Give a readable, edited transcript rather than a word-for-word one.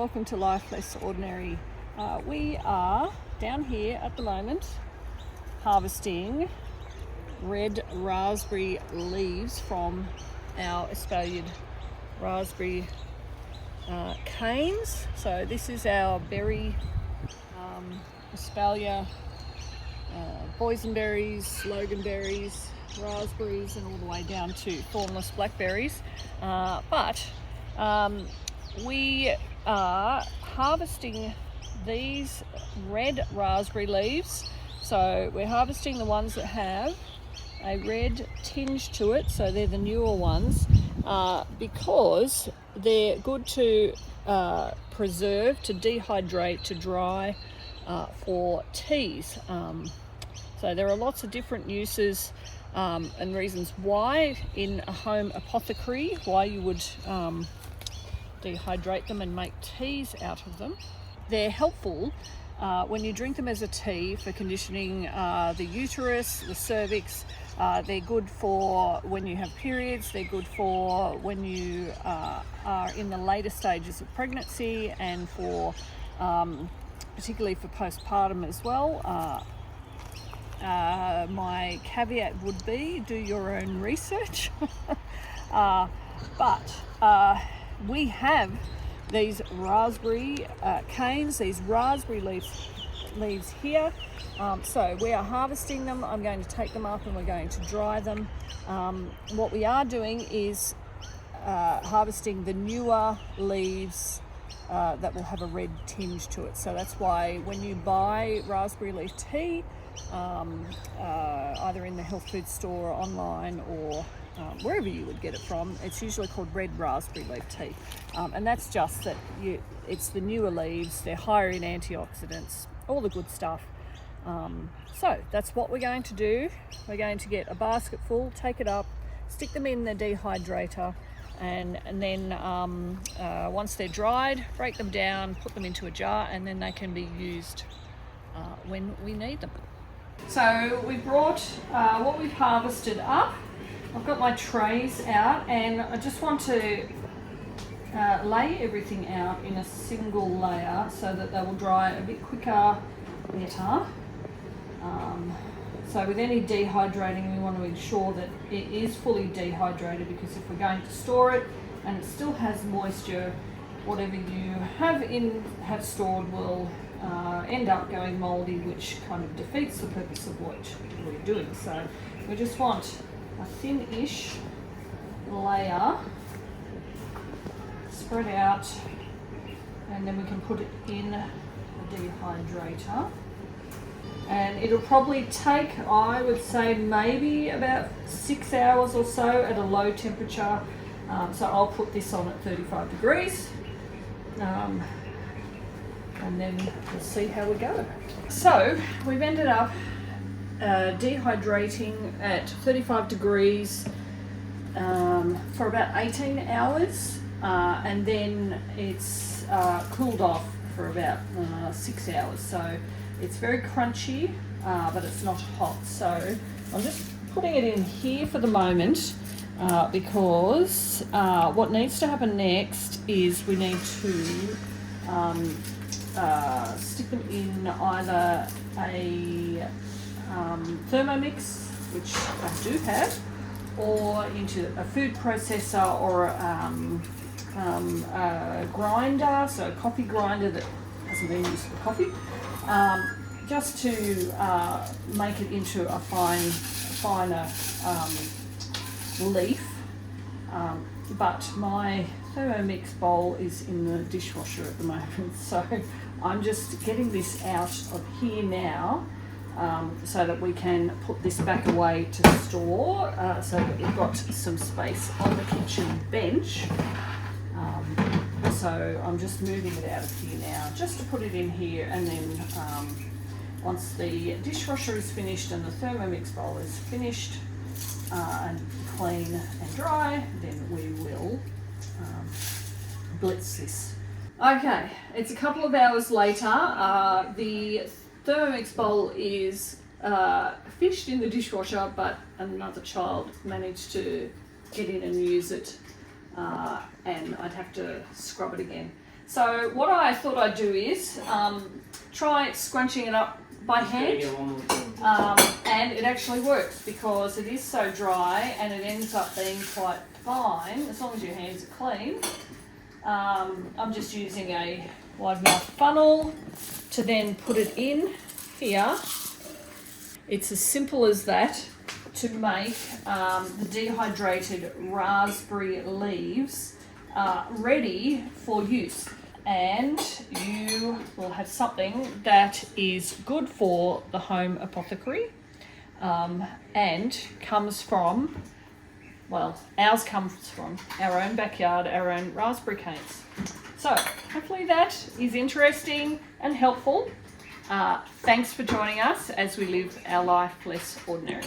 welcome to Life Less Ordinary. We are down here at the moment harvesting red raspberry leaves from our espaliered raspberry canes. So this is our berry espalier, boysenberries, loganberries, raspberries, and all the way down to thornless blackberries. We are harvesting these red raspberry leaves. So we're harvesting the ones that have a red tinge to it, so they're the newer ones, because they're good to preserve, to dehydrate, to dry, for teas. So there are lots of different uses and reasons why in a home apothecary, why you would dehydrate them and make teas out of them. They're helpful when you drink them as a tea for conditioning the uterus, the cervix. They're good for when you have periods. They're good for when you are in the later stages of pregnancy, and for particularly for postpartum as well. My caveat would be do your own research. We have these raspberry canes, these raspberry leaves here. So we are harvesting them. I'm going to take them up and we're going to dry them. What we are doing is harvesting the newer leaves that will have a red tinge to it. So that's why when you buy raspberry leaf tea, either in the health food store or online or wherever you would get it from, it's usually called red raspberry leaf tea, and that's just that it's the newer leaves. They're higher in antioxidants, all the good stuff. So that's what we're going to do. We're going to get a basket full, take it up, stick them in the dehydrator, and then once they're dried, break them down, put them into a jar, and then they can be used when we need them. So we brought what we've harvested up. I've got my trays out, and I just want to lay everything out in a single layer so that they will dry a bit quicker, better. So with any dehydrating, we want to ensure that it is fully dehydrated, because if we're going to store it and it still has moisture, whatever you have stored will end up going mouldy, which kind of defeats the purpose of what we're doing. So we just want a thin-ish layer spread out, and then we can put it in the dehydrator. And it'll probably take, I would say, maybe about 6 hours or so at a low temperature. So I'll put this on at 35 degrees. And then we'll see how we go. So we've ended up dehydrating at 35 degrees for about 18 hours, and then it's cooled off for about 6 hours. So it's very crunchy, but it's not hot. So I'm just putting it in here for the moment, because what needs to happen next is we need to stick them in either a Thermomix, which I do have, or into a food processor, or a grinder, so a coffee grinder that hasn't been used for coffee, just to make it into a finer leaf. But my Thermomix bowl is in the dishwasher at the moment, so I'm just getting this out of here now, so that we can put this back away to store, so that we've got some space on the kitchen bench. So I'm just moving it out of here now, just to put it in here, and then once the dishwasher is finished and the Thermomix bowl is finished and clean and dry, then we will blitz this. Okay, it's a couple of hours later. The Thermomix bowl is finished in the dishwasher, but another child managed to get in and use it, and I'd have to scrub it again. So what I thought I'd do is try scrunching it up by hand, and it actually works because it is so dry and it ends up being quite fine as long as your hands are clean. I'm just using a wide mouth funnel to then put it in here. It's as simple as that to make the dehydrated raspberry leaves ready for use, and you will have something that is good for the home apothecary and comes from, well, ours comes from our own backyard, our own raspberry canes. So hopefully that is interesting and helpful. Thanks for joining us as we live our life less ordinary.